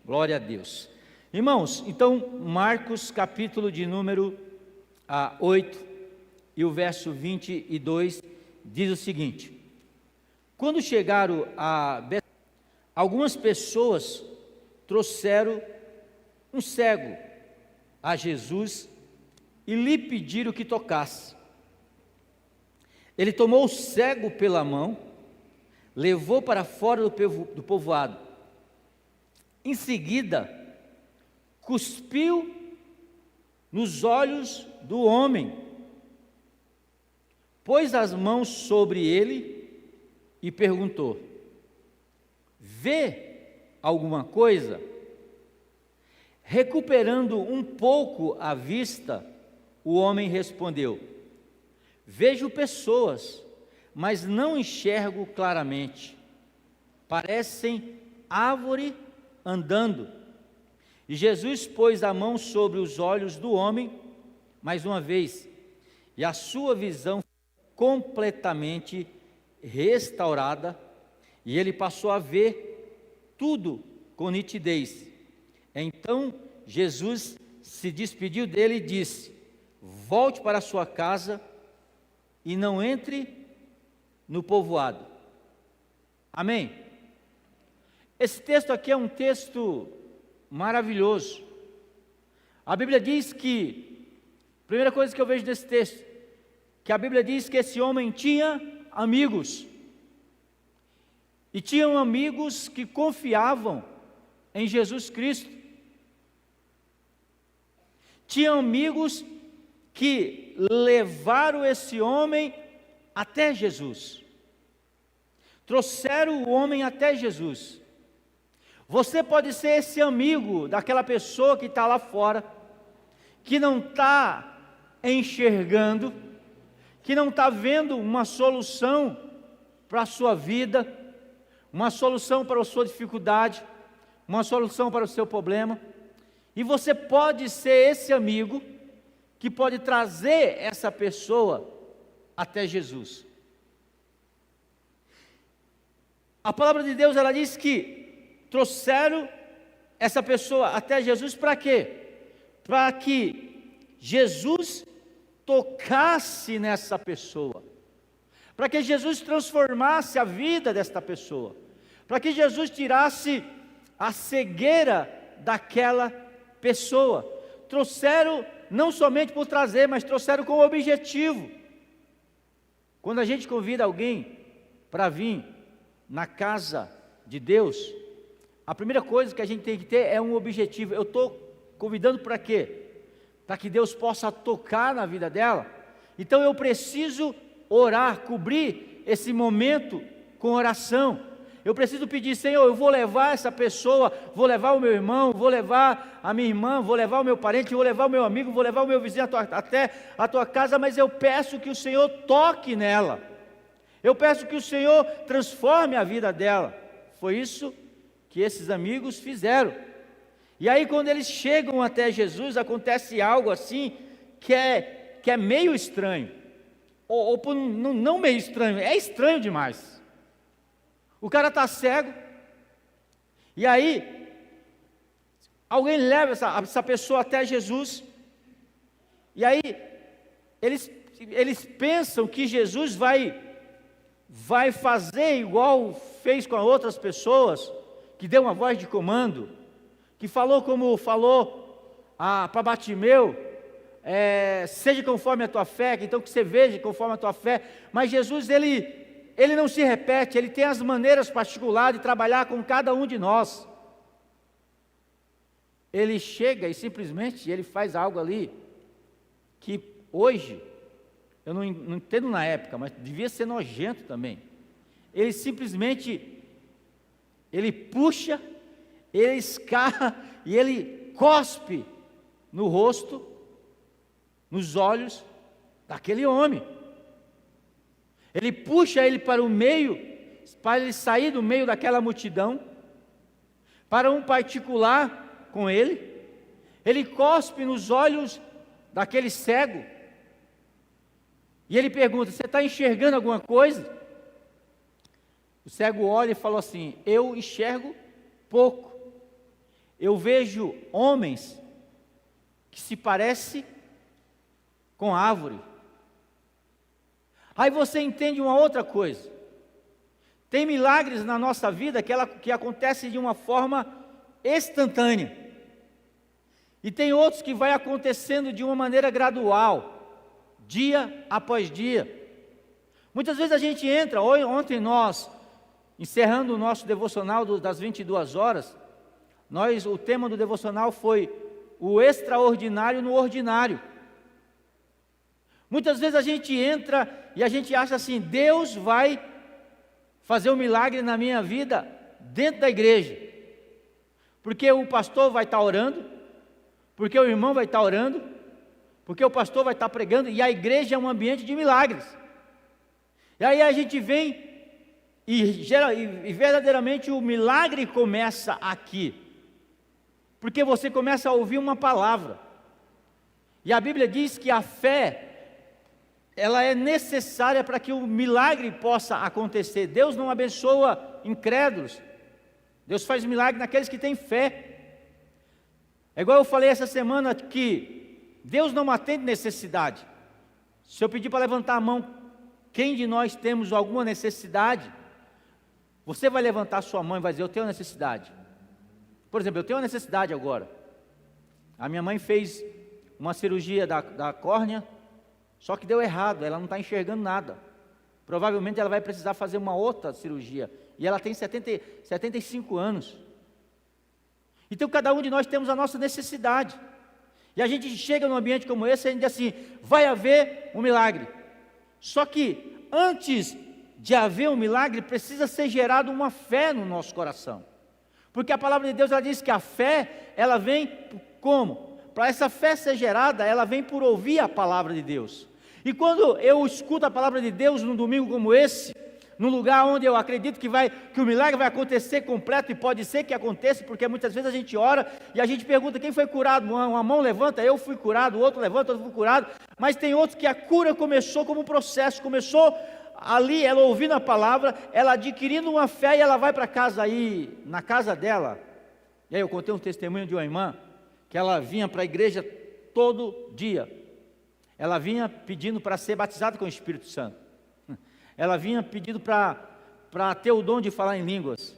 Glória a Deus. Irmãos, então Marcos capítulo de número 8 e o verso 22 diz o seguinte: quando chegaram a Betânia, algumas pessoas trouxeram um cego a Jesus e lhe pediram que tocasse. Ele tomou o cego pela mão, levou para fora do povoado. Em seguida, cuspiu nos olhos do homem, pôs as mãos sobre ele e perguntou: vê alguma coisa? Recuperando um pouco a vista, o homem respondeu: vejo pessoas, mas não enxergo claramente. Parecem árvore andando. E Jesus pôs a mão sobre os olhos do homem, mais uma vez, e a sua visão completamente restaurada, e ele passou a ver tudo com nitidez. Então Jesus se despediu dele e disse: volte para a sua casa e não entre no povoado. Amém? Esse texto aqui é um texto maravilhoso. A Bíblia diz que, primeira coisa que eu vejo nesse texto, que a Bíblia diz que esse homem tinha amigos, e tinham amigos que confiavam em Jesus Cristo, tinham amigos que levaram esse homem até Jesus, trouxeram o homem até Jesus. Você pode ser esse amigo daquela pessoa que está lá fora, que não está enxergando, que não está vendo uma solução para a sua vida, uma solução para a sua dificuldade, uma solução para o seu problema, e você pode ser esse amigo que pode trazer essa pessoa até Jesus. A palavra de Deus, ela diz que trouxeram essa pessoa até Jesus para quê? Para que Jesus tocasse nessa pessoa, para que Jesus transformasse a vida desta pessoa, para que Jesus tirasse a cegueira daquela pessoa. Trouxeram não somente por trazer, mas trouxeram com objetivo. Quando a gente convida alguém para vir na casa de Deus, a primeira coisa que a gente tem que ter é um objetivo. Eu estou convidando para quê? Para que Deus possa tocar na vida dela. Então eu preciso orar, cobrir esse momento com oração. Eu preciso pedir: Senhor, eu vou levar essa pessoa, vou levar o meu irmão, vou levar a minha irmã, vou levar o meu parente, vou levar o meu amigo, vou levar o meu vizinho até a tua casa, mas eu peço que o Senhor toque nela. Eu peço que o Senhor transforme a vida dela. Foi isso que esses amigos fizeram. E aí, quando eles chegam até Jesus, acontece algo assim que é meio estranho, ou não meio estranho, é estranho demais. O cara está cego, e aí alguém leva essa pessoa até Jesus, e aí eles pensam que Jesus vai fazer igual fez com as outras pessoas, que deu uma voz de comando, que falou como falou para Bartimeu, seja conforme a tua fé, então que você veja conforme a tua fé. Mas Jesus, ele não se repete, ele tem as maneiras particulares de trabalhar com cada um de nós. Ele chega e simplesmente ele faz algo ali, que hoje, eu não entendo na época, mas devia ser nojento também. Ele simplesmente, ele puxa, ele escarra e ele cospe no rosto, nos olhos daquele homem. Ele puxa ele para o meio, para ele sair do meio daquela multidão, para um particular com ele, Ele cospe nos olhos daquele cego. E ele pergunta: você está enxergando alguma coisa? O cego olha e falou assim: eu enxergo pouco. Eu vejo homens que se parecem com árvore. Aí você entende uma outra coisa. Tem milagres na nossa vida que acontecem de uma forma instantânea. E tem outros que vai acontecendo de uma maneira gradual, dia após dia. Muitas vezes a gente entra, ontem nós, encerrando o nosso devocional das 22 horas, o tema do devocional foi o extraordinário no ordinário. Muitas vezes a gente entra e a gente acha assim: Deus vai fazer um milagre na minha vida dentro da igreja, porque o pastor vai estar orando, porque o irmão vai estar orando, porque o pastor vai estar pregando, e a igreja é um ambiente de milagres. E aí a gente vem e verdadeiramente o milagre começa aqui, porque você começa a ouvir uma palavra. E a Bíblia diz que a fé, ela é necessária para que o milagre possa acontecer. Deus não abençoa incrédulos, Deus faz milagre naqueles que têm fé. É igual eu falei essa semana, que Deus não atende necessidade. Se eu pedir para levantar a mão, quem de nós temos alguma necessidade, você vai levantar a sua mão e vai dizer: eu tenho necessidade. Por exemplo, eu tenho uma necessidade agora. A minha mãe fez uma cirurgia da córnea, só que deu errado, ela não está enxergando nada. Provavelmente ela vai precisar fazer uma outra cirurgia, e ela tem 75 anos. Então cada um de nós temos a nossa necessidade, e a gente chega num ambiente como esse, e a gente diz assim: vai haver um milagre. Só que antes de haver um milagre, precisa ser gerada uma fé no nosso coração, porque a palavra de Deus, ela diz que a fé, ela vem como? Para essa fé ser gerada, ela vem por ouvir a palavra de Deus. E quando eu escuto a palavra de Deus num domingo como esse, num lugar onde eu acredito que o milagre vai acontecer completo, e pode ser que aconteça, porque muitas vezes a gente ora e a gente pergunta: quem foi curado? Uma mão levanta, eu fui curado, o outro levanta, eu fui curado. Mas tem outros que a cura começou como um processo, começou ali, ela ouvindo a palavra, ela adquirindo uma fé, e ela vai para casa. Aí, na casa dela, e aí eu contei um testemunho de uma irmã, que ela vinha para a igreja todo dia. Ela vinha pedindo para ser batizada com o Espírito Santo. Ela vinha pedindo para ter o dom de falar em línguas.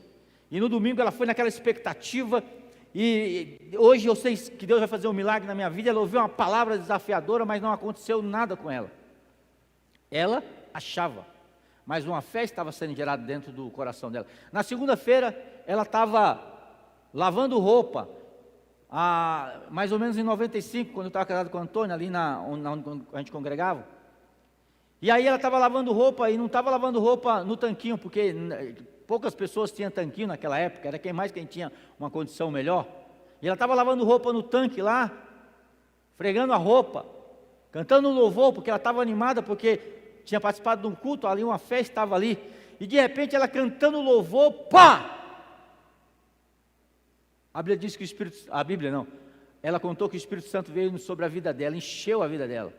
E no domingo ela foi naquela expectativa. E hoje eu sei que Deus vai fazer um milagre na minha vida. Ela ouviu uma palavra desafiadora, mas não aconteceu nada com ela. Ela achava, mas uma fé estava sendo gerada dentro do coração dela. Na segunda-feira ela estava lavando roupa. Mais ou menos em 95, quando eu estava casado com o Antônio, ali onde a gente congregava. E aí ela estava lavando roupa, e não estava lavando roupa no tanquinho, porque poucas pessoas tinham tanquinho naquela época, era quem tinha uma condição melhor. E ela estava lavando roupa no tanque lá, fregando a roupa, cantando um louvor, porque ela estava animada, porque tinha participado de um culto ali, uma festa estava ali. E de repente ela cantando louvor, pá! A Bíblia diz que ela contou que o Espírito Santo veio sobre a vida dela, encheu a vida dela.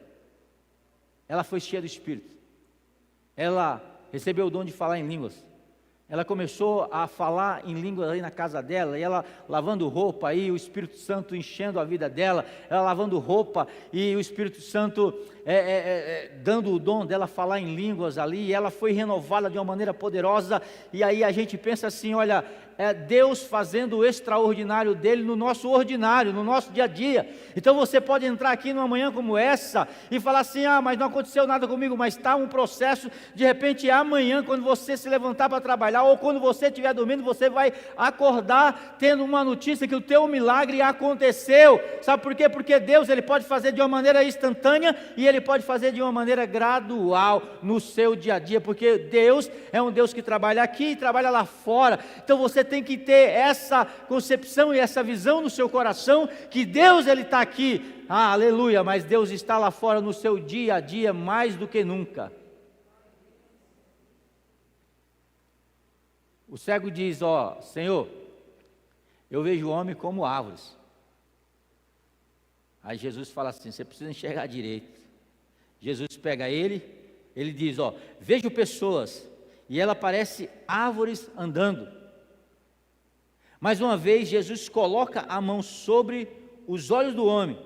Ela foi cheia do Espírito. Ela recebeu o dom de falar em línguas. Ela começou a falar em línguas aí na casa dela, e ela lavando roupa aí, o Espírito Santo enchendo a vida dela, ela lavando roupa, e o Espírito Santo dando o dom dela falar em línguas ali, e ela foi renovada de uma maneira poderosa. E aí a gente pensa assim: olha, é Deus fazendo o extraordinário dele no nosso ordinário, no nosso dia a dia. Então você pode entrar aqui numa manhã como essa e falar assim: mas não aconteceu nada comigo. Mas está um processo, de repente amanhã, quando você se levantar para trabalhar, ou quando você estiver dormindo, você vai acordar tendo uma notícia que o teu milagre aconteceu. Sabe por quê? Porque Deus, Ele pode fazer de uma maneira instantânea, e Ele pode fazer de uma maneira gradual no seu dia a dia, porque Deus é um Deus que trabalha aqui e trabalha lá fora. Então você tem que ter essa concepção e essa visão no seu coração, que Deus, Ele está aqui, aleluia, mas Deus está lá fora no seu dia a dia mais do que nunca. O cego diz: Senhor, eu vejo o homem como árvores. Aí Jesus fala assim: você precisa enxergar direito. Jesus pega ele diz: ó, vejo pessoas, e ela parece árvores andando. Mais uma vez, Jesus coloca a mão sobre os olhos do homem,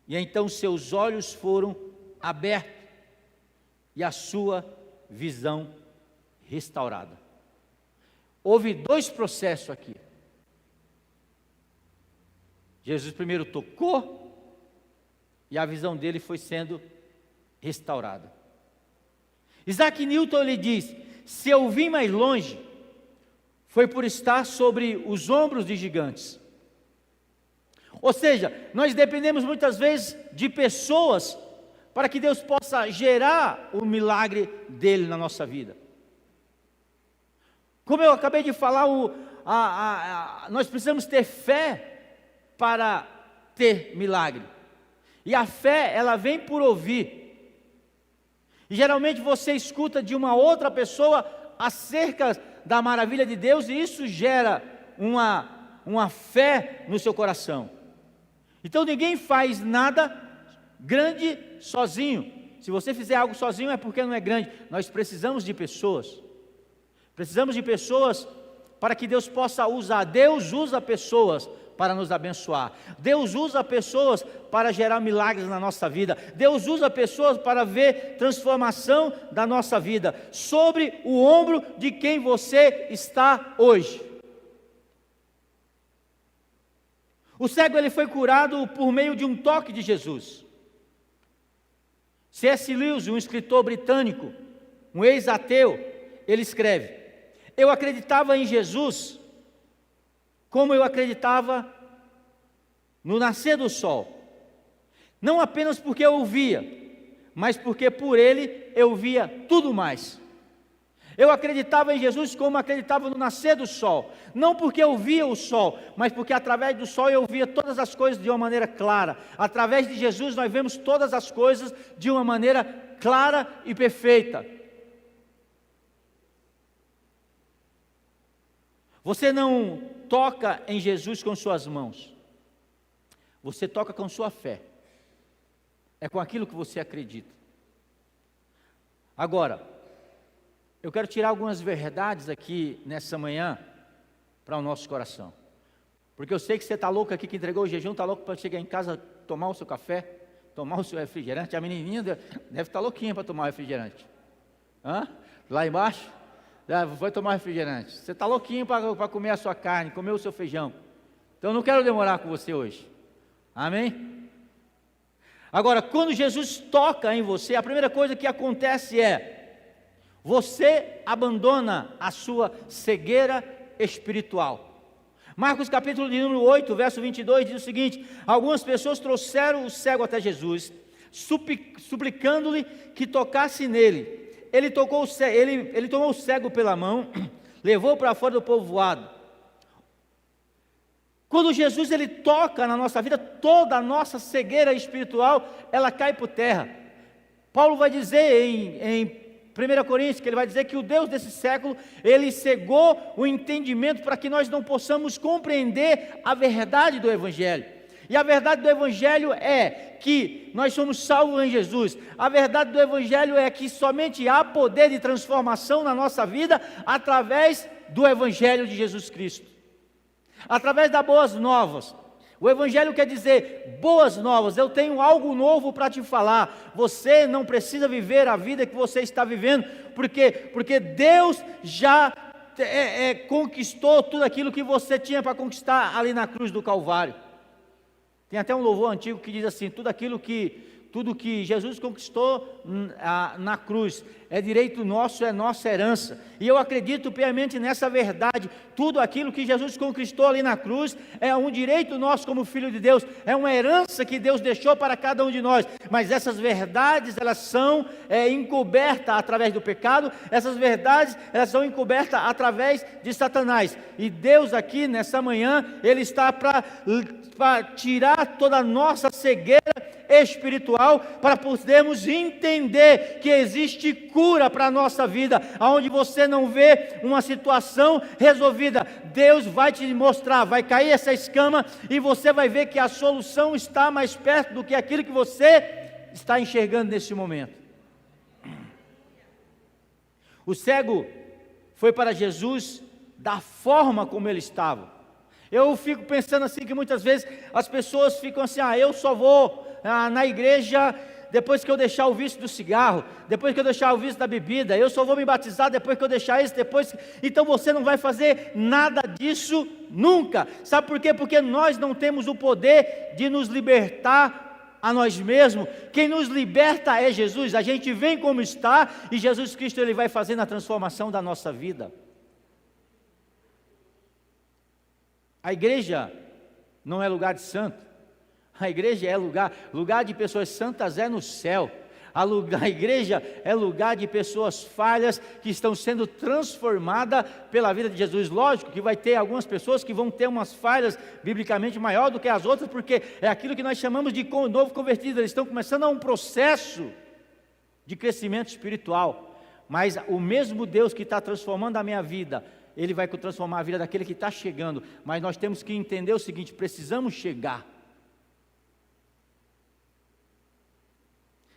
e então seus olhos foram abertos, e a sua visão restaurada. Houve dois processos aqui. Jesus primeiro tocou, e a visão dele foi sendo restaurada. Isaac Newton lhe diz: se eu vim mais longe, foi por estar sobre os ombros de gigantes. Ou seja, nós dependemos muitas vezes de pessoas para que Deus possa gerar o milagre dele na nossa vida. Como eu acabei de falar, nós precisamos ter fé para ter milagre. E a fé, ela vem por ouvir. E geralmente você escuta de uma outra pessoa acerca da maravilha de Deus, e isso gera uma fé no seu coração. Então ninguém faz nada grande sozinho. Se você fizer algo sozinho é porque não é grande. Nós precisamos de pessoas. Precisamos de pessoas para que Deus possa usar. Deus usa pessoas para nos abençoar. Deus usa pessoas para gerar milagres na nossa vida. Deus usa pessoas para ver transformação da nossa vida, sobre o ombro de quem você está hoje. O cego, ele foi curado por meio de um toque de Jesus. C.S. Lewis, um escritor britânico, um ex-ateu, ele escreve: eu acreditava em Jesus como eu acreditava no nascer do sol, não apenas porque eu o via, mas porque por ele eu via tudo mais. Eu acreditava em Jesus como acreditava no nascer do sol, não porque eu via o sol, mas porque através do sol eu via todas as coisas de uma maneira clara. Através de Jesus nós vemos todas as coisas de uma maneira clara e perfeita. Você não toca em Jesus com suas mãos, você toca com sua fé, é com aquilo que você acredita. Agora, eu quero tirar algumas verdades aqui nessa manhã para o nosso coração, porque eu sei que você está louco aqui, que entregou o jejum, está louco para chegar em casa, tomar o seu café, tomar o seu refrigerante. A menininha deve estar louquinha para tomar o refrigerante. Lá embaixo, vai tomar refrigerante. Você está louquinho para comer a sua carne, comer o seu feijão. Então eu não quero demorar com você hoje. Amém? Agora, quando Jesus toca em você, a primeira coisa que acontece é: você abandona a sua cegueira espiritual. Marcos capítulo de número 8, verso 22 diz o seguinte: algumas pessoas trouxeram o cego até Jesus, suplicando-lhe que tocasse nele. Ele tomou o cego pela mão, levou para fora do povoado. Quando Jesus ele toca na nossa vida, toda a nossa cegueira espiritual, ela cai por terra. Paulo vai dizer em 1 Coríntios, que ele vai dizer que o Deus desse século, ele cegou o entendimento para que nós não possamos compreender a verdade do Evangelho. E a verdade do Evangelho é que nós somos salvos em Jesus. A verdade do Evangelho é que somente há poder de transformação na nossa vida através do Evangelho de Jesus Cristo, através das boas novas. O Evangelho quer dizer boas novas. Eu tenho algo novo para te falar. Você não precisa viver a vida que você está vivendo, porque Deus já conquistou tudo aquilo que você tinha para conquistar ali na cruz do Calvário. Tem até um louvor antigo que diz assim: tudo que Jesus conquistou na cruz é direito nosso, é nossa herança. E eu acredito piamente nessa verdade. Tudo aquilo que Jesus conquistou ali na cruz é um direito nosso como filho de Deus, é uma herança que Deus deixou para cada um de nós. Mas essas verdades, elas são encobertas através do pecado. Essas verdades, elas são encobertas através de Satanás. E Deus aqui nessa manhã, Ele está para tirar toda a nossa cegueira espiritual, para podermos entender que existe cura para a nossa vida. Aonde você não vê uma situação resolvida, Deus vai te mostrar, vai cair essa escama e você vai ver que a solução está mais perto do que aquilo que você está enxergando nesse momento. O cego foi para Jesus da forma como ele estava. Eu fico pensando assim, que muitas vezes as pessoas ficam assim: eu só vou na igreja depois que eu deixar o vício do cigarro, depois que eu deixar o vício da bebida, eu só vou me batizar depois que eu deixar isso, então você não vai fazer nada disso nunca. Sabe por quê? Porque nós não temos o poder de nos libertar a nós mesmos. Quem nos liberta é Jesus. A gente vem como está e Jesus Cristo, Ele vai fazendo a transformação da nossa vida. A igreja não é lugar de santo. A igreja é lugar de pessoas santas é no céu. A igreja é lugar de pessoas falhas que estão sendo transformadas pela vida de Jesus. Lógico que vai ter algumas pessoas que vão ter umas falhas biblicamente maior do que as outras, porque é aquilo que nós chamamos de novo convertido. Eles estão começando a um processo de crescimento espiritual. Mas o mesmo Deus que está transformando a minha vida, Ele vai transformar a vida daquele que está chegando. Mas nós temos que entender o seguinte: precisamos chegar.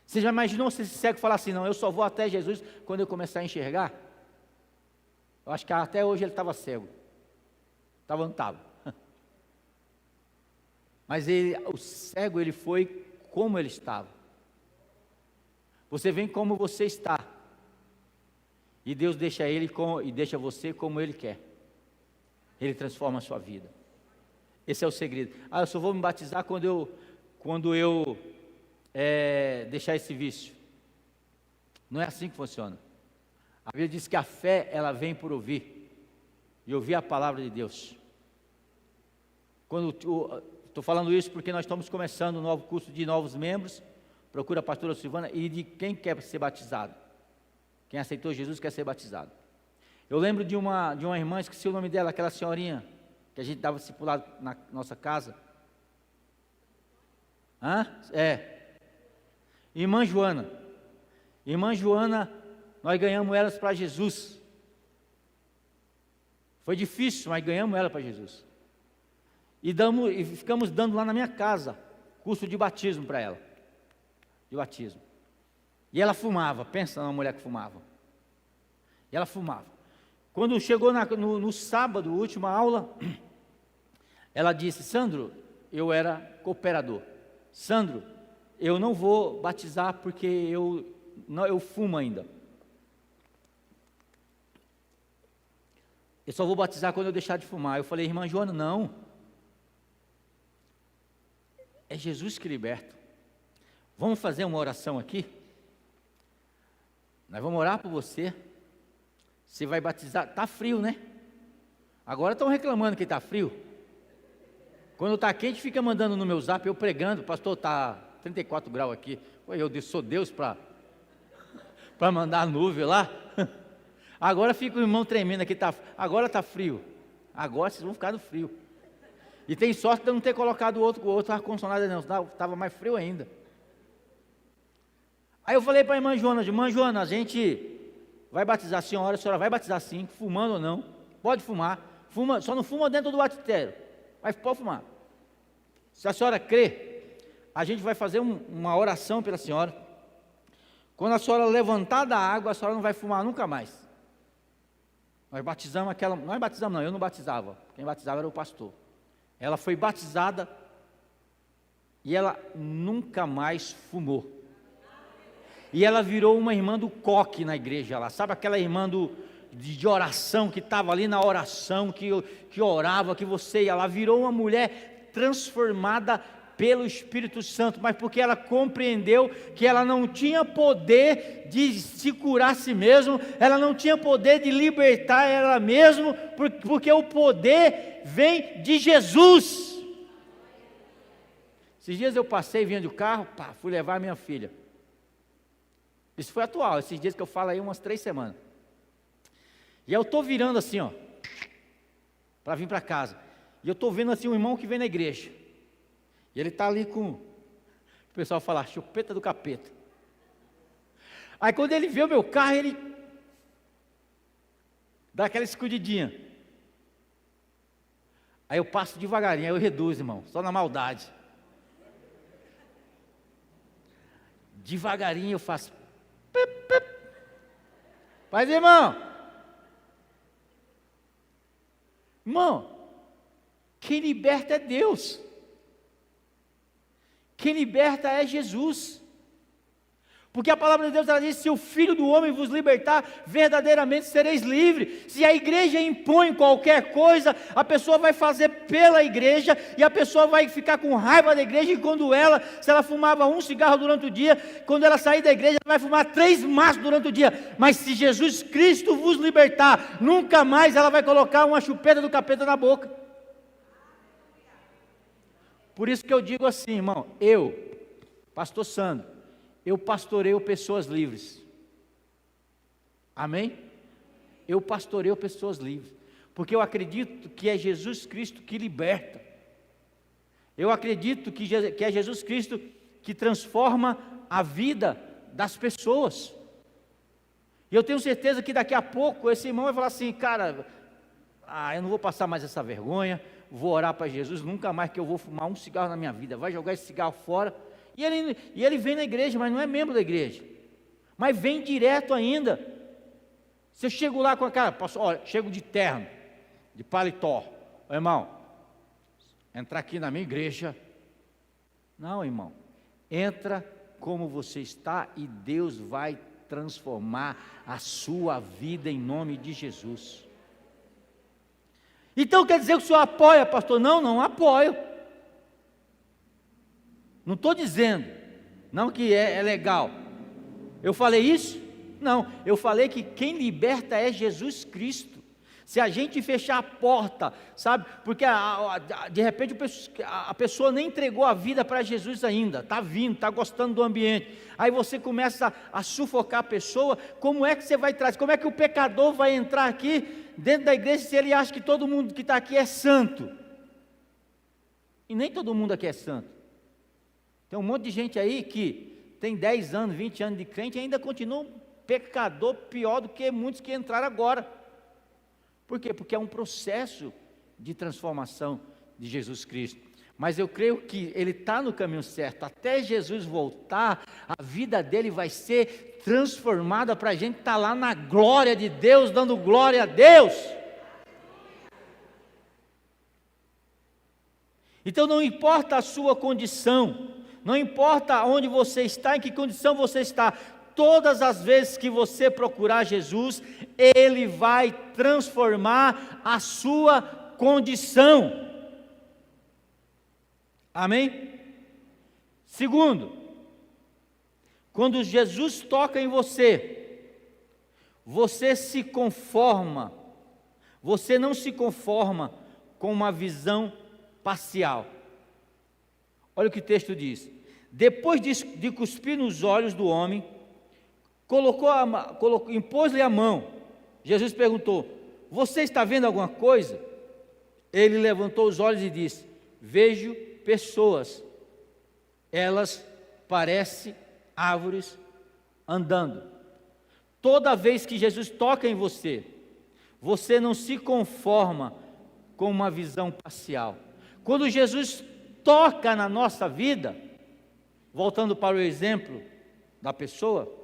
Você já imaginou se esse cego falar assim: não, eu só vou até Jesus quando eu começar a enxergar? Eu acho que até hoje ele estava cego. Estava ou não estava? Mas o cego, ele foi como ele estava. Você vem como você está. E Deus deixa e deixa você como Ele quer. Ele transforma a sua vida. Esse é o segredo. Eu só vou me batizar quando eu deixar esse vício. Não é assim que funciona. A Bíblia diz que a fé, ela vem por ouvir. E ouvir a palavra de Deus. Estou falando isso porque nós estamos começando um novo curso de novos membros. Procura a pastora Silvana e de quem quer ser batizado. Quem aceitou Jesus quer ser batizado. Eu lembro de uma irmã, esqueci o nome dela, aquela senhorinha que a gente dava discipulado na nossa casa. Irmã Joana. Irmã Joana, nós ganhamos elas para Jesus. Foi difícil, mas ganhamos ela para Jesus. E ficamos dando lá na minha casa curso de batismo para ela. De batismo. E ela fumava, pensa numa mulher que fumava. E ela fumava. Quando chegou no sábado, última aula, ela disse: Sandro, eu era cooperador. Sandro, eu não vou batizar porque eu fumo ainda. Eu só vou batizar quando eu deixar de fumar. Eu falei: irmã Joana, não. É Jesus que liberta. Vamos fazer uma oração aqui? Nós vamos orar por você. Você vai batizar. Está frio, né? Agora estão reclamando que está frio. Quando está quente, fica mandando no meu zap, eu pregando. Pastor, está 34 graus aqui. Eu sou Deus para mandar a nuvem lá. Agora fica o irmão tremendo aqui. Agora está frio. Agora vocês vão ficar no frio. E tem sorte de eu não ter colocado o outro ar-condicionado, não. Estava mais frio ainda. Aí eu falei para a irmã Joana, a gente vai batizar a senhora vai batizar sim, fumando ou não, pode fumar, só não fuma dentro do batistério, mas pode fumar. Se a senhora crê, a gente vai fazer uma oração pela senhora. Quando a senhora levantar da água, a senhora não vai fumar nunca mais. Nós batizamos eu não batizava, quem batizava era o pastor. Ela foi batizada e ela nunca mais fumou. E ela virou uma irmã do coque na igreja lá, sabe aquela irmã de oração, que estava ali na oração, que orava, que você ia lá, virou uma mulher transformada pelo Espírito Santo, mas porque ela compreendeu que ela não tinha poder de se curar a si mesma, ela não tinha poder de libertar ela mesma, porque o poder vem de Jesus. Esses dias eu passei, vinha do carro, fui levar a minha filha. Isso foi atual, esses dias que eu falo aí, umas 3 semanas. E eu estou virando assim, para vir para casa. E eu estou vendo assim um irmão que vem na igreja. E ele está ali com... pessoal fala, chupeta do capeta. Aí quando ele vê o meu carro, ele dá aquela escondidinha. Aí eu passo devagarinho, aí eu reduzo, irmão, só na maldade. Devagarinho eu faço. Pip, pip. Mas irmão, quem liberta é Deus. Quem liberta é Jesus. Porque a palavra de Deus ela diz, se o Filho do Homem vos libertar, verdadeiramente sereis livres. Se a igreja impõe qualquer coisa, a pessoa vai fazer pela igreja, e a pessoa vai ficar com raiva da igreja, e quando se ela fumava um cigarro durante o dia, quando ela sair da igreja, ela vai fumar 3 maços durante o dia. Mas se Jesus Cristo vos libertar, nunca mais ela vai colocar uma chupeta do capeta na boca. Por isso que eu digo assim, irmão, pastor Sandro, eu pastoreio pessoas livres. Amém? Eu pastoreio pessoas livres. Porque eu acredito que é Jesus Cristo que liberta. Eu acredito que é Jesus Cristo que transforma a vida das pessoas. E eu tenho certeza que daqui a pouco esse irmão vai falar assim, cara, eu não vou passar mais essa vergonha, vou orar para Jesus, nunca mais que eu vou fumar um cigarro na minha vida, vai jogar esse cigarro fora. E ele vem na igreja, mas não é membro da igreja, mas vem direto ainda. Se eu chego lá com a cara, olha, chego de terno, de paletó, irmão, entrar aqui na minha igreja, não, irmão, entra como você está e Deus vai transformar a sua vida em nome de Jesus. Então quer dizer que o senhor apoia, pastor? Não apoio. Não estou dizendo, não que é legal. Eu falei isso? Não, eu falei que quem liberta é Jesus Cristo. Se a gente fechar a porta, sabe, porque de repente a pessoa nem entregou a vida para Jesus ainda, está vindo, está gostando do ambiente, aí você começa a sufocar a pessoa, como é que você vai trazer, como é que o pecador vai entrar aqui dentro da igreja se ele acha que todo mundo que está aqui é santo? E nem todo mundo aqui é santo. Tem um monte de gente aí que tem 10 anos, 20 anos de crente e ainda continua um pecador pior do que muitos que entraram agora. Por quê? Porque é um processo de transformação de Jesus Cristo. Mas eu creio que ele está no caminho certo. Até Jesus voltar, a vida dele vai ser transformada para a gente estar lá na glória de Deus, dando glória a Deus. Então não importa a sua condição, não importa onde você está, em que condição você está, todas as vezes que você procurar Jesus, Ele vai transformar a sua condição. Amém? Segundo, quando Jesus toca em você, você se conforma, você não se conforma com uma visão parcial. Olha o que o texto diz: depois de cuspir nos olhos do homem, impôs-lhe a mão. Jesus perguntou: você está vendo alguma coisa? Ele levantou os olhos e disse: vejo pessoas, elas parecem árvores andando. Toda vez que Jesus toca em você, você não se conforma com uma visão parcial. Quando Jesus toca na nossa vida, voltando para o exemplo da pessoa,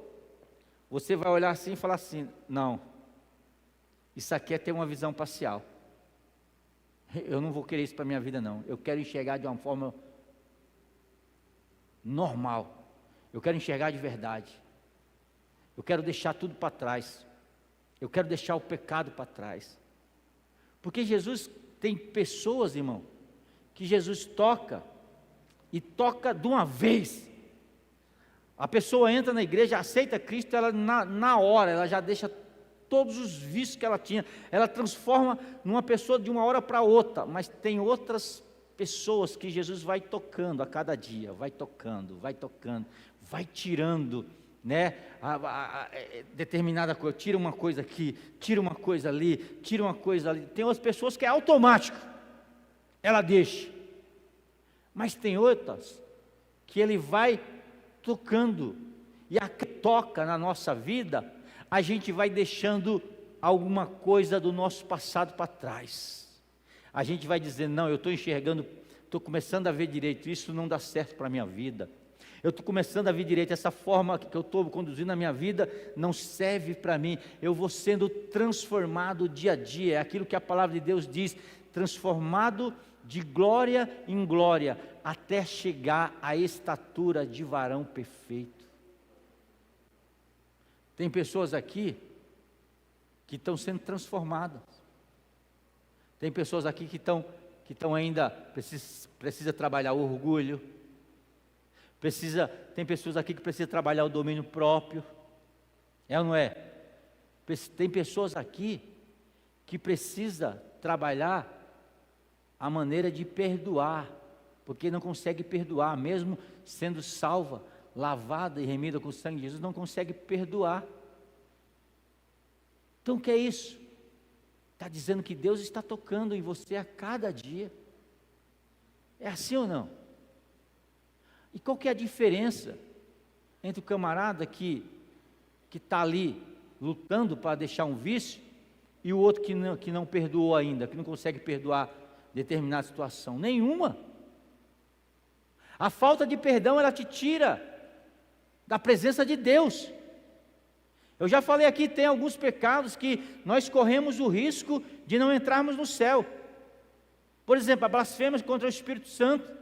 você vai olhar assim e falar assim: não, isso aqui é ter uma visão parcial. Eu não vou querer isso para a minha vida não. Eu quero enxergar de uma forma normal. Eu quero enxergar de verdade. Eu quero deixar tudo para trás. Eu quero deixar o pecado para trás. Porque Jesus tem pessoas, irmão, que Jesus toca, e toca de uma vez. A pessoa entra na igreja, aceita Cristo, ela na hora, ela já deixa todos os vícios que ela tinha, ela transforma numa pessoa de uma hora para outra. Mas tem outras pessoas que Jesus vai tocando a cada dia, vai tocando, vai tirando, né, determinada coisa, tira uma coisa aqui, tira uma coisa ali, tira uma coisa ali. Tem outras pessoas que é automático, ela deixa. Mas tem outras que Ele vai tocando, e a que toca na nossa vida, a gente vai deixando alguma coisa do nosso passado para trás. A gente vai dizendo, não, eu estou enxergando, estou começando a ver direito, isso não dá certo para a minha vida. Eu estou começando a ver direito, essa forma que eu estou conduzindo a minha vida não serve para mim. Eu vou sendo transformado dia a dia, é aquilo que a palavra de Deus diz, transformado de glória em glória, até chegar à estatura de varão perfeito. Tem pessoas aqui que estão sendo transformadas. Tem pessoas aqui que estão ainda, precisa trabalhar o orgulho. Tem pessoas aqui que precisam trabalhar o domínio próprio. É ou não é? Tem pessoas aqui que precisam trabalhar a maneira de perdoar, porque não consegue perdoar, mesmo sendo salva, lavada e remida com o sangue de Jesus, não consegue perdoar. Então o que é isso? Está dizendo que Deus está tocando em você a cada dia. É assim ou não? E qual que é a diferença entre o camarada que está ali lutando para deixar um vício e o outro que não perdoou ainda, que não consegue perdoar determinada situação? Nenhuma. A falta de perdão, ela te tira da presença de Deus. Eu já falei aqui, tem alguns pecados que nós corremos o risco de não entrarmos no céu. Por exemplo, a blasfêmia contra o Espírito Santo.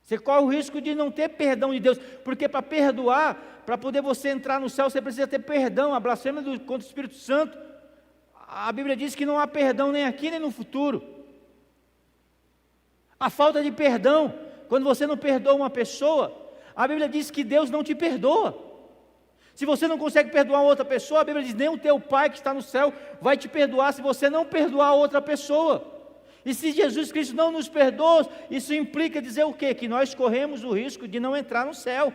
Você corre o risco de não ter perdão de Deus, porque para perdoar, para poder você entrar no céu, você precisa ter perdão. A blasfêmia contra o Espírito Santo, a Bíblia diz que não há perdão nem aqui nem no futuro. A falta de perdão, quando você não perdoa uma pessoa, a Bíblia diz que Deus não te perdoa. Se você não consegue perdoar outra pessoa, a Bíblia diz, nem o teu Pai que está no céu vai te perdoar se você não perdoar outra pessoa. E se Jesus Cristo não nos perdoa, isso implica dizer o quê? Que nós corremos o risco de não entrar no céu.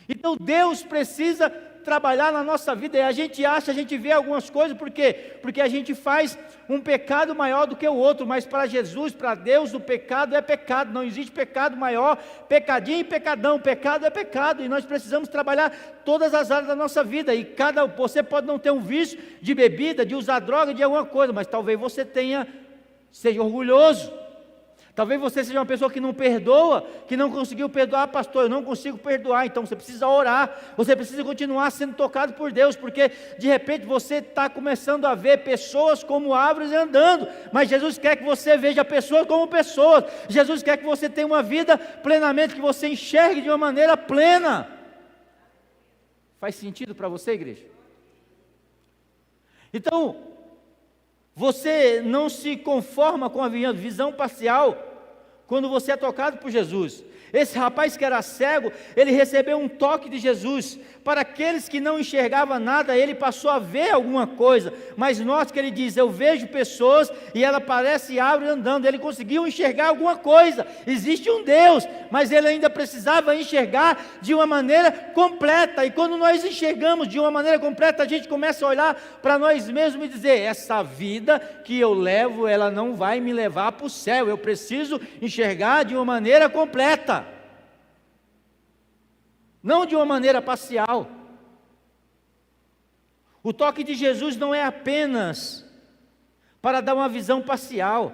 Então Deus precisa trabalhar na nossa vida, e a gente vê algumas coisas, por quê? Porque a gente faz um pecado maior do que o outro, mas para Jesus, para Deus, o pecado é pecado, não existe pecado maior, pecadinho e pecadão, pecado é pecado, e nós precisamos trabalhar todas as áreas da nossa vida, e você pode não ter um vício de bebida, de usar droga, de alguma coisa, mas talvez você seja orgulhoso. Talvez você seja uma pessoa que não perdoa, que não conseguiu perdoar, pastor, eu não consigo perdoar. Então você precisa orar, você precisa continuar sendo tocado por Deus, porque de repente você está começando a ver pessoas como árvores andando, mas Jesus quer que você veja pessoas como pessoas. Jesus quer que você tenha uma vida plenamente, que você enxergue de uma maneira plena. Faz sentido para você, igreja? Então, você não se conforma com a visão parcial quando você é tocado por Jesus. Esse rapaz que era cego, ele recebeu um toque de Jesus. Para aqueles que não enxergavam nada, ele passou a ver alguma coisa. Mas note que ele diz, eu vejo pessoas e ela parece árvore andando. Ele conseguiu enxergar alguma coisa. Existe um Deus, mas ele ainda precisava enxergar de uma maneira completa. E quando nós enxergamos de uma maneira completa, a gente começa a olhar para nós mesmos e dizer, essa vida que eu levo, ela não vai me levar para o céu. Eu preciso enxergar de uma maneira completa. Não de uma maneira parcial. O toque de Jesus não é apenas para dar uma visão parcial.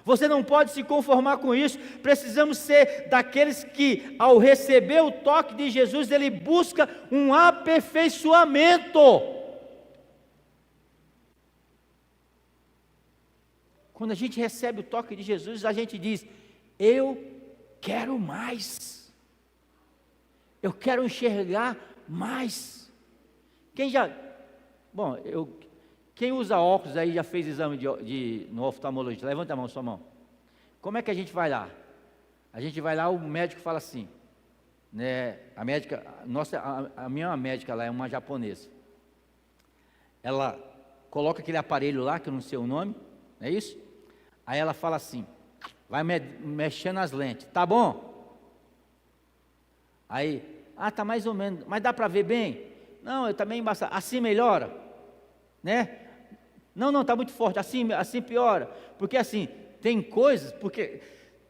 Você não pode se conformar com isso. Precisamos ser daqueles que, ao receber o toque de Jesus, ele busca um aperfeiçoamento. Quando a gente recebe o toque de Jesus, a gente diz, eu quero mais. Eu quero enxergar mais. Quem usa óculos aí já fez exame no oftalmologista? Levanta a mão, sua mão. Como é que a gente vai lá? A gente vai lá, o médico fala assim, né? A médica, a minha médica lá é uma japonesa. Ela coloca aquele aparelho lá, que eu não sei o nome, não é isso? Aí ela fala assim, vai mexendo as lentes, tá bom? Aí, tá mais ou menos, mas dá para ver bem? Não, eu também embaçado, assim melhora, né? Não, está muito forte, assim piora, porque assim, tem coisas, porque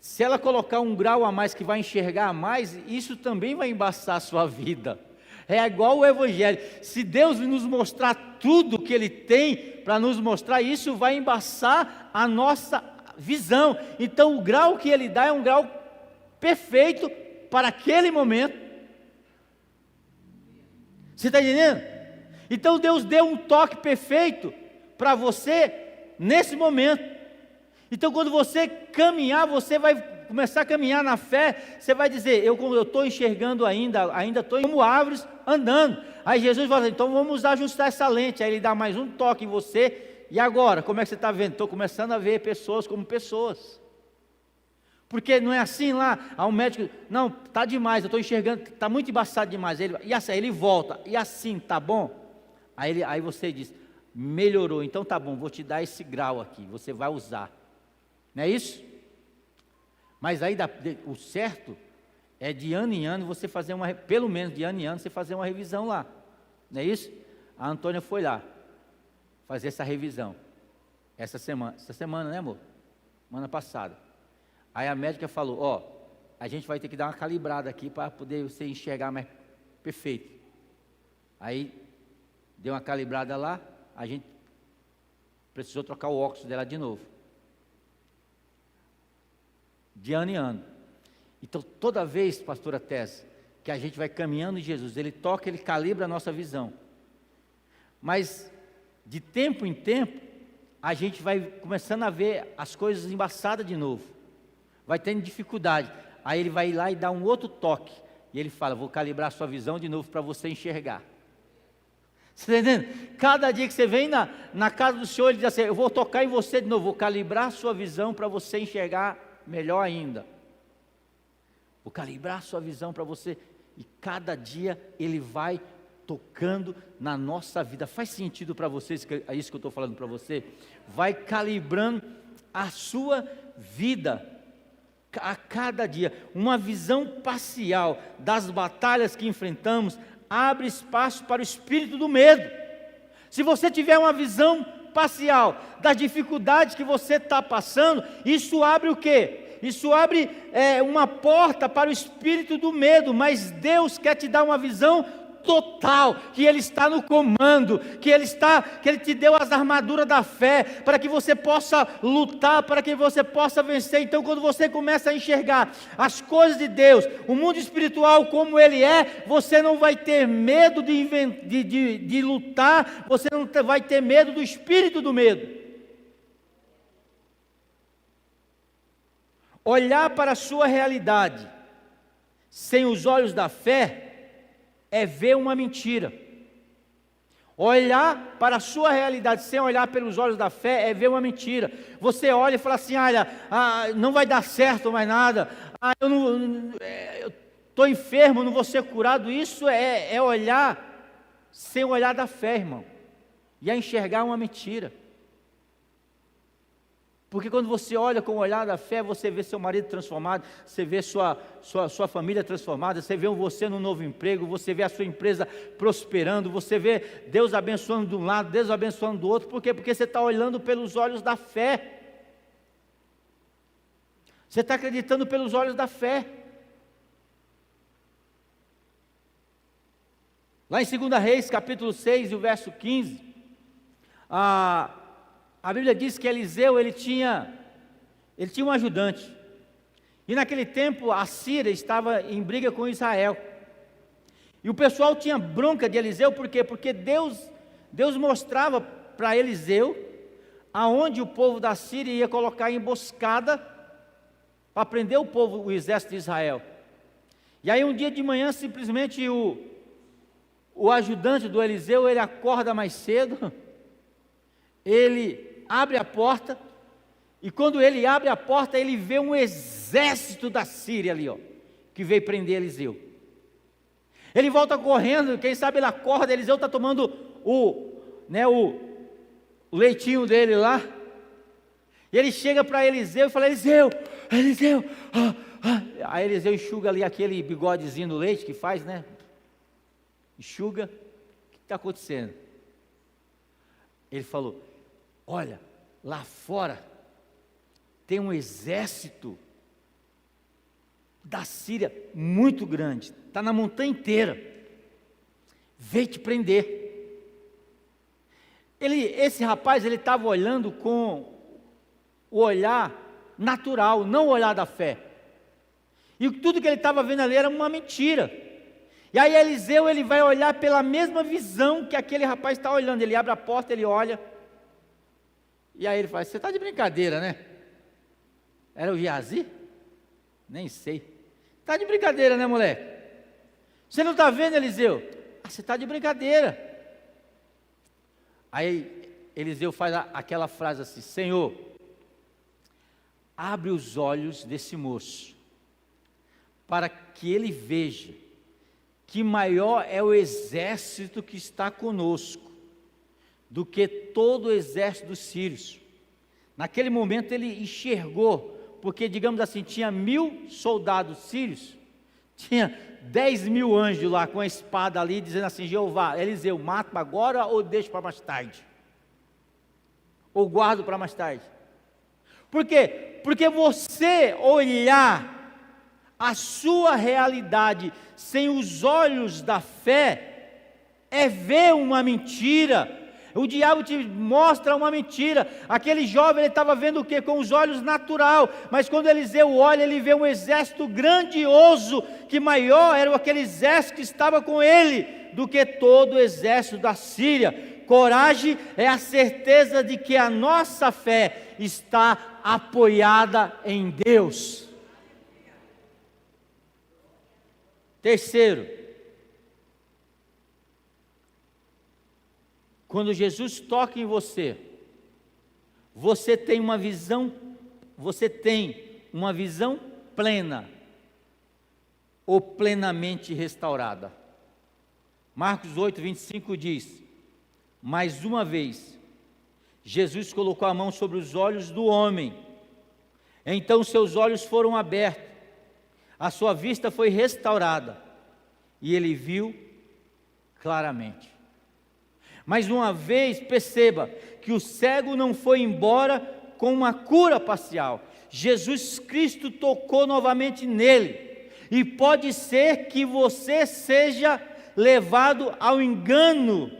Se ela colocar um grau a mais que vai enxergar a mais, isso também vai embaçar a sua vida. É igual o Evangelho. Se Deus nos mostrar tudo que Ele tem para nos mostrar, isso vai embaçar a nossa visão. Então o grau que Ele dá é um grau perfeito para aquele momento. Você está entendendo? Então Deus deu um toque perfeito para você nesse momento. Então quando você caminhar, você vai começar a caminhar na fé, você vai dizer, eu estou enxergando ainda estou como árvores andando. Aí Jesus fala, então vamos ajustar essa lente. Aí Ele dá mais um toque em você. E agora, como é que você está vendo? Estou começando a ver pessoas como pessoas. Porque não é assim lá, o médico, não, está demais, eu estou enxergando, está muito embaçado demais. E assim, ele volta, e assim, tá bom? Aí você diz, melhorou, então tá bom, vou te dar esse grau aqui, você vai usar. Não é isso? Mas aí o certo é de ano em ano você fazer pelo menos de ano em ano você fazer uma revisão lá. Não é isso? A Antônia foi lá fazer essa revisão. Essa semana, né, amor? Semana passada. Aí a médica falou, a gente vai ter que dar uma calibrada aqui para poder você enxergar mais perfeito. Aí deu uma calibrada lá, a gente precisou trocar o óculos dela de novo. De ano em ano. Então toda vez, pastora Tess, que a gente vai caminhando em Jesus, Ele toca, Ele calibra a nossa visão. Mas de tempo em tempo, a gente vai começando a ver as coisas embaçadas de novo. Vai tendo dificuldade. Aí Ele vai lá e dá um outro toque. E Ele fala, vou calibrar a sua visão de novo para você enxergar. Você está entendendo? Cada dia que você vem na casa do Senhor, Ele diz assim, eu vou tocar em você de novo, vou calibrar a sua visão para você enxergar melhor ainda. Vou calibrar a sua visão para você. E cada dia Ele vai tocando na nossa vida. Faz sentido para vocês, é isso que eu estou falando para você? Vai calibrando a sua vida a cada dia. Uma visão parcial das batalhas que enfrentamos abre espaço para o espírito do medo. Se você tiver uma visão parcial das dificuldades que você está passando, isso abre o quê? Isso abre uma porta para o espírito do medo, mas Deus quer te dar uma visão total, que Ele está no comando, que Ele te deu as armaduras da fé, para que você possa lutar, para que você possa vencer. Então quando você começa a enxergar as coisas de Deus, o mundo espiritual como ele é, você não vai ter medo de lutar, você não vai ter medo do espírito do medo. Olhar para a sua realidade sem os olhos da fé é ver uma mentira. Olhar para a sua realidade sem olhar pelos olhos da fé é ver uma mentira. Você olha e fala assim, olha, não vai dar certo mais nada, eu estou enfermo, não vou ser curado. Isso é olhar sem olhar da fé, irmão, e é enxergar uma mentira. Porque quando você olha com o olhar da fé, você vê seu marido transformado, você vê sua família transformada, você vê você num novo emprego, você vê a sua empresa prosperando, você vê Deus abençoando de um lado, Deus abençoando do outro. Por quê? Porque você está olhando pelos olhos da fé. Você está acreditando pelos olhos da fé. Lá em 2 Reis, capítulo 6, e o verso 15, a Bíblia diz que Eliseu, ele tinha um ajudante. E naquele tempo a Síria estava em briga com Israel. E o pessoal tinha bronca de Eliseu, por quê? Porque Deus mostrava para Eliseu aonde o povo da Síria ia colocar emboscada para prender o exército de Israel. E aí um dia de manhã, simplesmente o ajudante do Eliseu, ele acorda mais cedo, ele abre a porta, e quando ele abre a porta, ele vê um exército da Síria ali, que veio prender Eliseu. Ele volta correndo, quem sabe ele acorda, Eliseu está tomando o leitinho dele lá, e ele chega para Eliseu e fala, Eliseu, aí Eliseu enxuga ali aquele bigodezinho do leite que faz, né? Enxuga, o que está acontecendo? Ele falou, olha, lá fora tem um exército da Síria muito grande, está na montanha inteira, veio te prender. Esse rapaz, ele estava olhando com o olhar natural, não o olhar da fé. E tudo que ele estava vendo ali era uma mentira. E aí Eliseu, ele vai olhar pela mesma visão que aquele rapaz está olhando. Ele abre a porta, ele olha. E aí ele fala, você está de brincadeira, né? Era o Geazi? Nem sei. Está de brincadeira, né, moleque? Você não está vendo, Eliseu? Você está de brincadeira. Aí Eliseu faz aquela frase assim, Senhor, abre os olhos desse moço, para que ele veja que maior é o exército que está conosco, do que todo o exército dos sírios. Naquele momento ele enxergou, porque digamos assim, tinha 1000 soldados sírios, tinha 10.000 anjos lá com a espada ali, dizendo assim, Jeová, Eliseu, mata agora ou deixa para mais tarde? Ou guardo para mais tarde? Por quê? Porque você olhar a sua realidade sem os olhos da fé, é ver uma mentira. O diabo te mostra uma mentira. Aquele jovem, ele estava vendo o quê? Com os olhos natural, mas quando Eliseu olha, ele vê um exército grandioso, que maior era aquele exército que estava com ele, do que todo o exército da Síria. Coragem é a certeza de que a nossa fé está apoiada em Deus. Terceiro, quando Jesus toca em você, você tem uma visão plena ou plenamente restaurada. Marcos 8, 25 diz, mais uma vez, Jesus colocou a mão sobre os olhos do homem, então seus olhos foram abertos, a sua vista foi restaurada, e ele viu claramente. Mais uma vez, perceba que o cego não foi embora com uma cura parcial. Jesus Cristo tocou novamente nele. E pode ser que você seja levado ao engano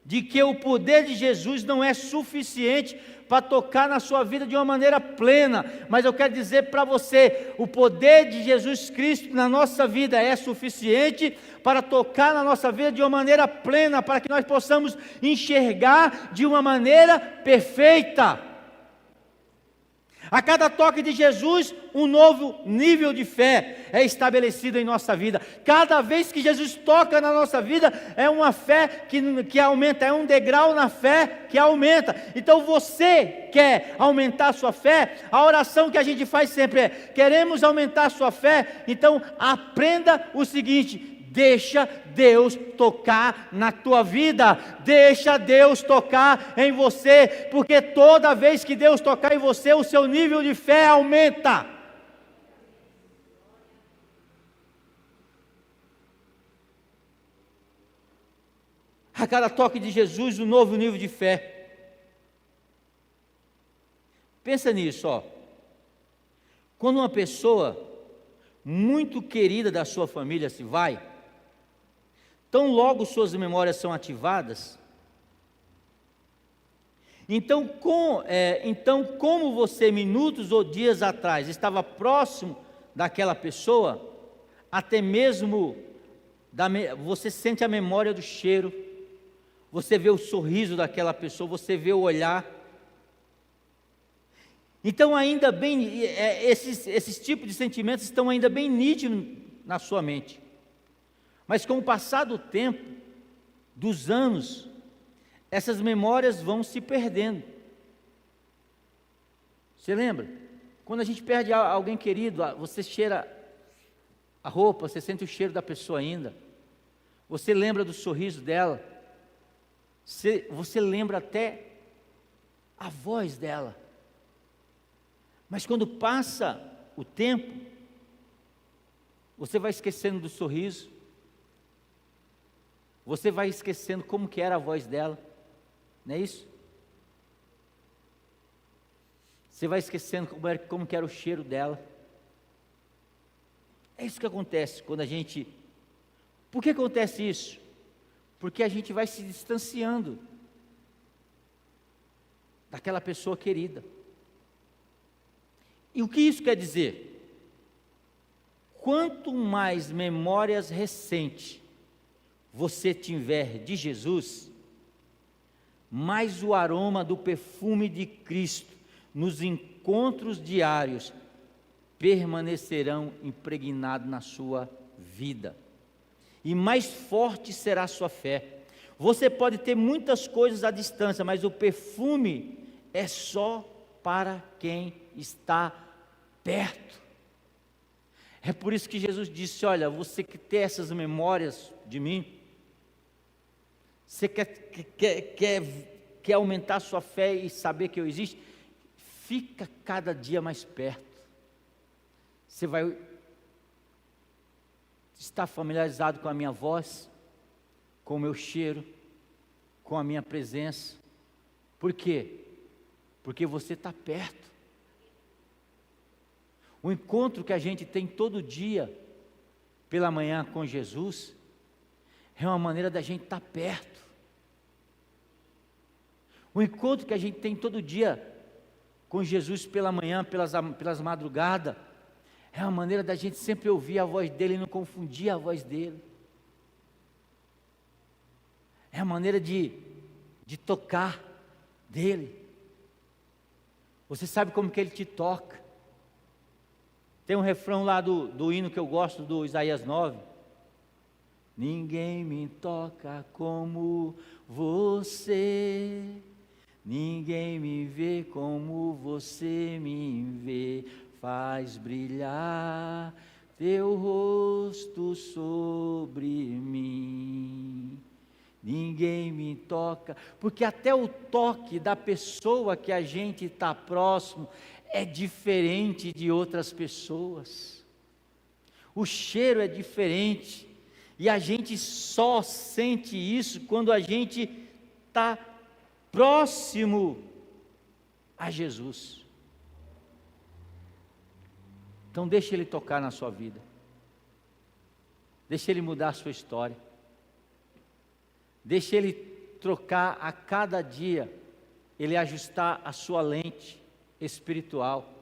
de que o poder de Jesus não é suficiente para tocar na sua vida de uma maneira plena. Mas eu quero dizer para você, o poder de Jesus Cristo na nossa vida é suficiente para tocar na nossa vida de uma maneira plena, para que nós possamos enxergar de uma maneira perfeita. A cada toque de Jesus, um novo nível de fé é estabelecido em nossa vida. Cada vez que Jesus toca na nossa vida, é uma fé que aumenta, é um degrau na fé que aumenta. Então você quer aumentar a sua fé? A oração que a gente faz sempre é, queremos aumentar a sua fé? Então aprenda o seguinte, deixa Deus tocar na tua vida, deixa Deus tocar em você, porque toda vez que Deus tocar em você, o seu nível de fé aumenta. A cada toque de Jesus, um novo nível de fé. Pensa nisso, ó. Quando uma pessoa muito querida da sua família se vai, tão logo suas memórias são ativadas, então como você minutos ou dias atrás estava próximo daquela pessoa, até mesmo você sente a memória do cheiro, você vê o sorriso daquela pessoa, você vê o olhar. Então ainda bem, esses tipos de sentimentos estão ainda bem nítidos na sua mente. Mas com o passar do tempo, dos anos, essas memórias vão se perdendo. Você lembra? Quando a gente perde alguém querido, você cheira a roupa, você sente o cheiro da pessoa ainda. Você lembra do sorriso dela. Você lembra até a voz dela. Mas quando passa o tempo, você vai esquecendo do sorriso. Você vai esquecendo como que era a voz dela, não é isso? Você vai esquecendo como que era o cheiro dela. É isso que acontece quando a gente... Por que acontece isso? Porque a gente vai se distanciando daquela pessoa querida. E o que isso quer dizer? Quanto mais memórias recentes você tiver de Jesus, mais o aroma do perfume de Cristo nos encontros diários permanecerão impregnados na sua vida. E mais forte será a sua fé. Você pode ter muitas coisas à distância, mas o perfume é só para quem está perto. É por isso que Jesus disse: olha, você que tem essas memórias de mim, você quer aumentar a sua fé e saber que eu existo, fica cada dia mais perto. Você vai estar familiarizado com a minha voz, com o meu cheiro, com a minha presença. Por quê? Porque você está perto. O encontro que a gente tem todo dia, pela manhã com Jesus, é uma maneira da gente estar perto. O encontro que a gente tem todo dia com Jesus pela manhã, pelas madrugadas, é uma maneira da gente sempre ouvir a voz dele e não confundir a voz dele. É a maneira de tocar dele. Você sabe como que ele te toca. Tem um refrão lá do hino que eu gosto, do Isaías 9. Ninguém me toca como você, ninguém me vê como você me vê, faz brilhar teu rosto sobre mim. Ninguém me toca, porque até o toque da pessoa que a gente está próximo é diferente de outras pessoas. O cheiro é diferente, e a gente só sente isso quando a gente está próximo a Jesus. Então deixa Ele tocar na sua vida, deixa Ele mudar a sua história, deixa Ele trocar a cada dia, Ele ajustar a sua lente espiritual,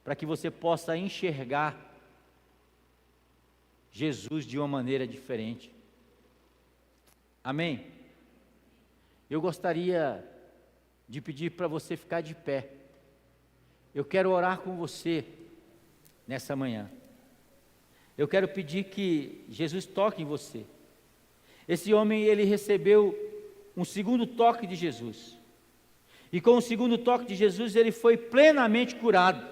para que você possa enxergar Jesus de uma maneira diferente. Amém? Eu gostaria de pedir para você ficar de pé. Eu quero orar com você nessa manhã. Eu quero pedir que Jesus toque em você. Esse homem, ele recebeu um segundo toque de Jesus. E com o segundo toque de Jesus, ele foi plenamente curado.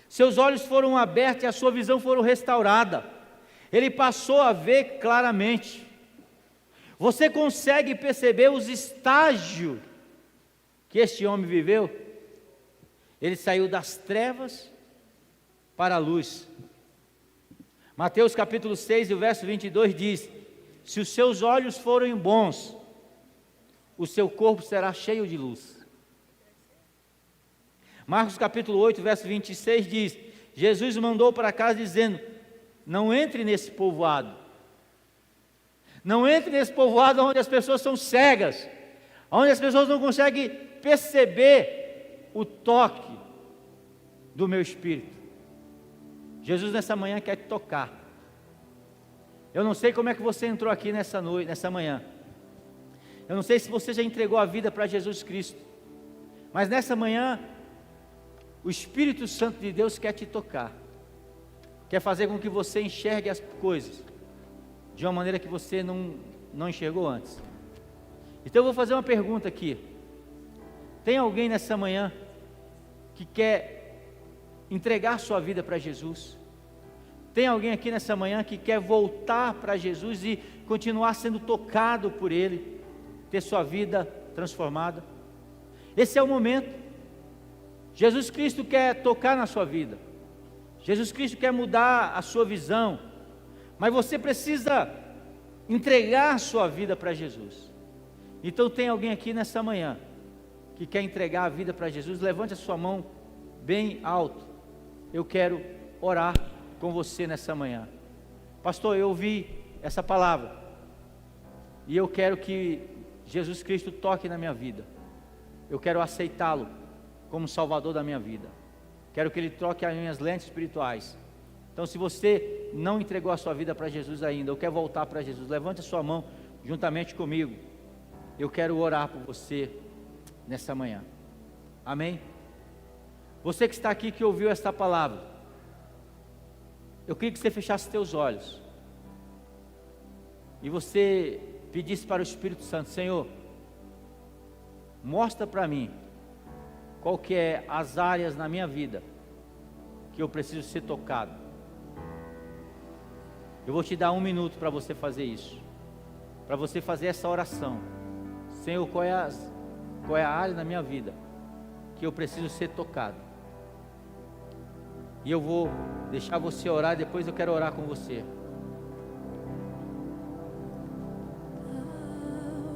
Seus olhos foram abertos e a sua visão foi restaurada. Ele passou a ver claramente. Você consegue perceber os estágios que este homem viveu? Ele saiu das trevas para a luz. Mateus capítulo 6, e o verso 22 diz: se os seus olhos forem bons, o seu corpo será cheio de luz. Marcos capítulo 8, verso 26 diz: Jesus mandou para casa dizendo: não entre nesse povoado. Não entre nesse povoado onde as pessoas são cegas, onde as pessoas não conseguem perceber o toque do meu Espírito. Jesus nessa manhã quer te tocar. Eu não sei como é que você entrou aqui nessa noite, nessa manhã. Eu não sei se você já entregou a vida para Jesus Cristo. Mas nessa manhã, o Espírito Santo de Deus quer te tocar. Quer fazer com que você enxergue as coisas de uma maneira que você não enxergou antes. Então eu vou fazer uma pergunta aqui. Tem alguém nessa manhã que quer entregar sua vida para Jesus? Tem alguém aqui nessa manhã que quer voltar para Jesus e continuar sendo tocado por Ele, ter sua vida transformada? Esse é o momento. Jesus Cristo quer tocar na sua vida. Jesus Cristo quer mudar a sua visão, mas você precisa entregar a sua vida para Jesus. Então tem alguém aqui nessa manhã que quer entregar a vida para Jesus? Levante a sua mão bem alto. Eu quero orar com você nessa manhã. Pastor, eu ouvi essa palavra e eu quero que Jesus Cristo toque na minha vida. Eu quero aceitá-lo como Salvador da minha vida. Quero que Ele troque as minhas lentes espirituais. Então, se você não entregou a sua vida para Jesus ainda, ou quer voltar para Jesus, levante a sua mão juntamente comigo. Eu quero orar por você nessa manhã. Amém? Você que está aqui, que ouviu esta palavra, eu queria que você fechasse seus olhos e você pedisse para o Espírito Santo: Senhor, mostra para mim qual que é as áreas na minha vida que eu preciso ser tocado. Eu vou te dar 1 minuto para você fazer isso, para você fazer essa oração. Senhor, qual é a área na minha vida que eu preciso ser tocado? E eu vou deixar você orar, depois eu quero orar com você.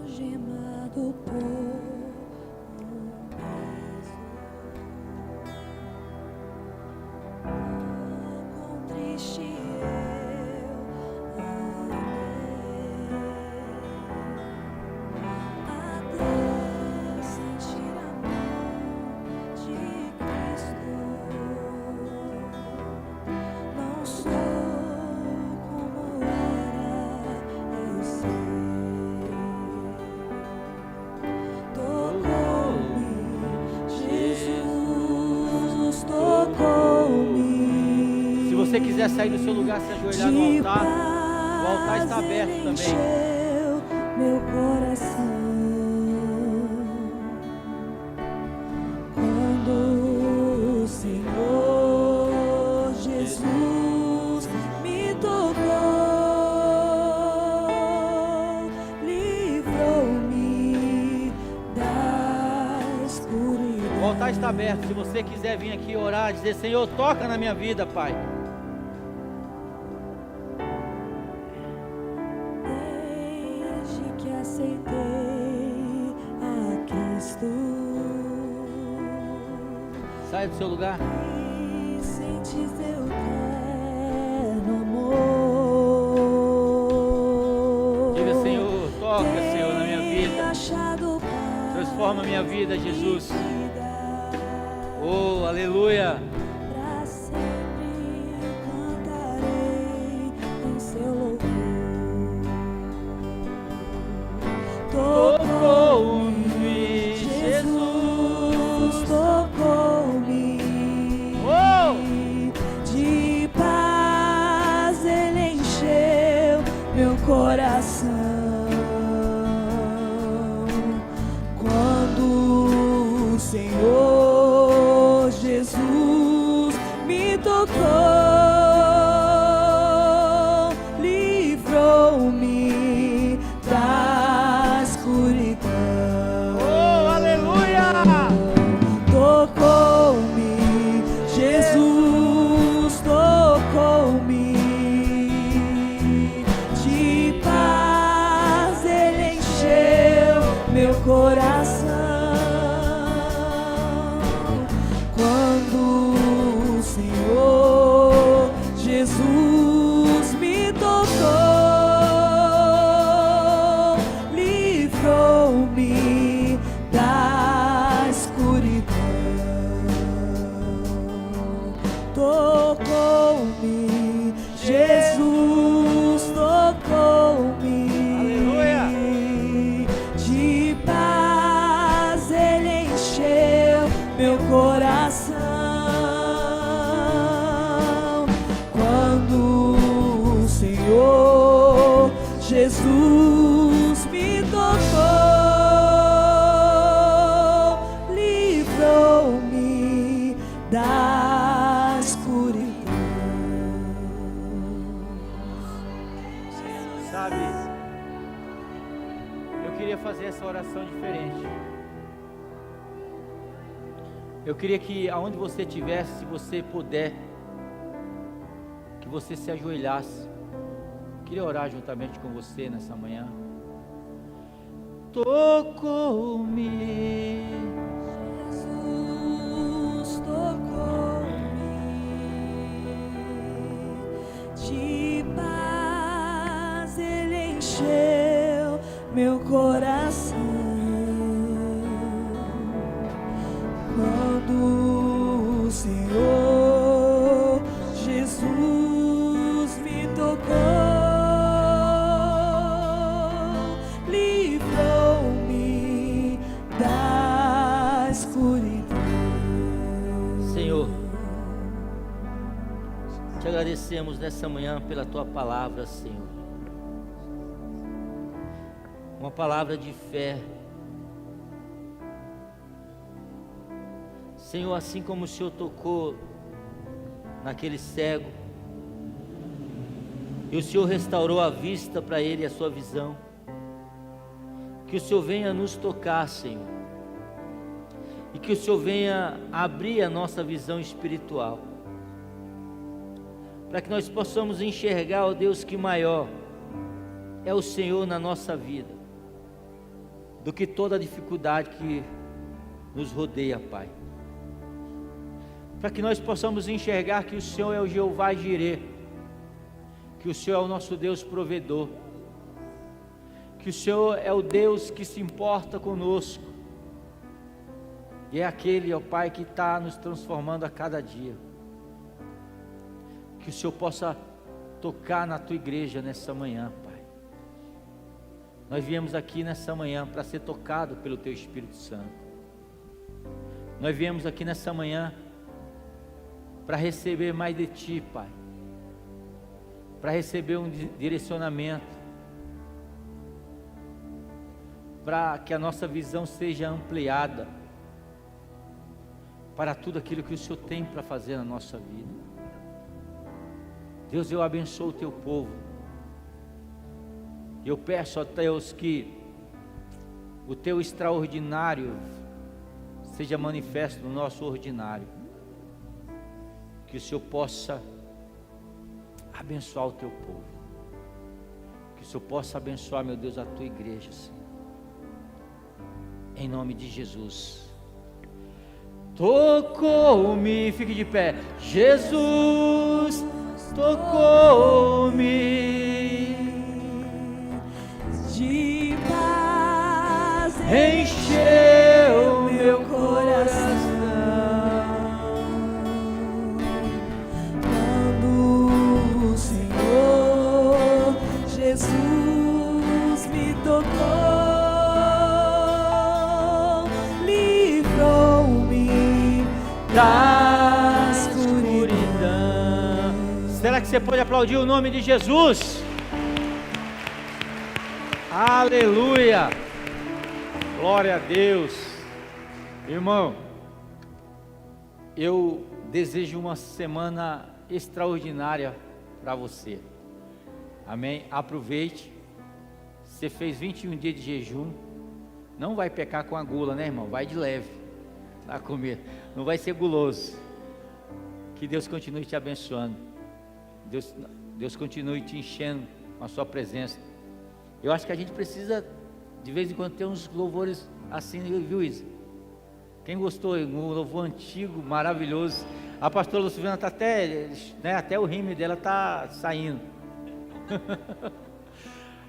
Algemado por Se você quiser sair do seu lugar, se ajoelhar no altar, o altar está aberto também. Meu coração, quando o Senhor Jesus me tocou, livrou-me da escuridão. O altar está aberto. Se você quiser vir aqui orar, dizer: Senhor, toca na minha vida, Pai. Sai do seu lugar. E sente teu terno amor. Diga: Senhor, toca, Senhor, na minha vida. Transforma a minha vida, Jesus. Oh, aleluia. Pra sempre cantarei em seu louvor. Tocou-me, Jesus. Tocou-me. Oh! De paz Ele encheu meu coração. Quando o Senhor Jesus me tocou, livrou-me da escuridão. Oh, aleluia! Tocou-me, Jesus tocou-me. De paz Ele encheu meu coração. Quando o Senhor Jesus me tocou, livrou-me da escuridão. Tocou-me, Jesus tocou-me. Aleluia! De paz Ele encheu meu coração. Quando o Senhor Jesus me tocou, livrou-me da escuridão. Sabe, eu queria fazer essa oração diferente. Eu queria que aonde você estivesse, se você puder, que você se ajoelhasse. Eu queria orar juntamente com você nessa manhã. Tocou-me, Jesus tocou-me. de paz Ele encheu meu coração. Quando o Senhor Jesus me tocou, livrou-me da escuridão. Senhor, te agradecemos nessa manhã pela tua palavra, Senhor. Uma palavra de fé. Senhor, assim como o Senhor tocou naquele cego, e o Senhor restaurou a vista para ele e a sua visão, que o Senhor venha nos tocar, Senhor, e que o Senhor venha abrir a nossa visão espiritual, para que nós possamos enxergar, ó Deus, que maior é o Senhor na nossa vida, do que toda a dificuldade que nos rodeia, Pai. Para que nós possamos enxergar que o Senhor é o Jeová Jireh, que o Senhor é o nosso Deus provedor, que o Senhor é o Deus que se importa conosco, e é aquele, ó Pai, que está nos transformando a cada dia. Que o Senhor possa tocar na tua igreja nessa manhã, Pai. Nós viemos aqui nessa manhã para ser tocado pelo teu Espírito Santo. Nós viemos aqui nessa manhã para receber mais de ti, Pai, para receber um direcionamento, para que a nossa visão seja ampliada para tudo aquilo que o Senhor tem para fazer na nossa vida. Deus, eu abençoo o teu povo. Eu peço a Deus que o teu extraordinário seja manifesto no nosso ordinário, que o Senhor possa abençoar o teu povo, que o Senhor possa abençoar, meu Deus, a tua igreja, Senhor, em nome de Jesus. Tocou-me, fique de pé. Jesus tocou-me, De paz encheu meu coração. Quando o Senhor Jesus me tocou, livrou-me Da escuridão. Será que você pode aplaudir o nome de Jesus? Aleluia! Glória a Deus. Irmão, eu desejo uma semana extraordinária para você. Amém? Aproveite. Você fez 21 dias de jejum. Não vai pecar com a gula, né, irmão? Vai de leve a comer. Não vai ser guloso. Que Deus continue te abençoando. Deus continue te enchendo com a sua presença. Eu acho que a gente precisa de vez em quando ter uns louvores assim, viu, Isa? Quem gostou? Um louvor antigo, maravilhoso. A pastora Luciana está até, né, até o rime dela está saindo.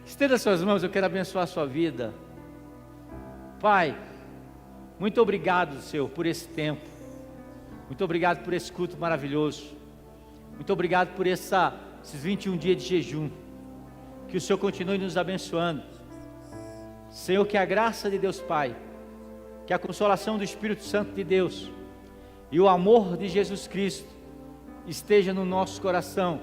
Estenda suas mãos, eu quero abençoar a sua vida. Pai, muito obrigado, Senhor, por esse tempo. Muito obrigado por esse culto maravilhoso. Muito obrigado por esses 21 dias de jejum. Que o Senhor continue nos abençoando. Senhor, que a graça de Deus Pai, que a consolação do Espírito Santo de Deus e o amor de Jesus Cristo esteja no nosso coração.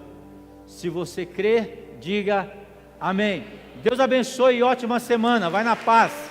Se você crer, diga amém. Deus abençoe e ótima semana. Vai na paz.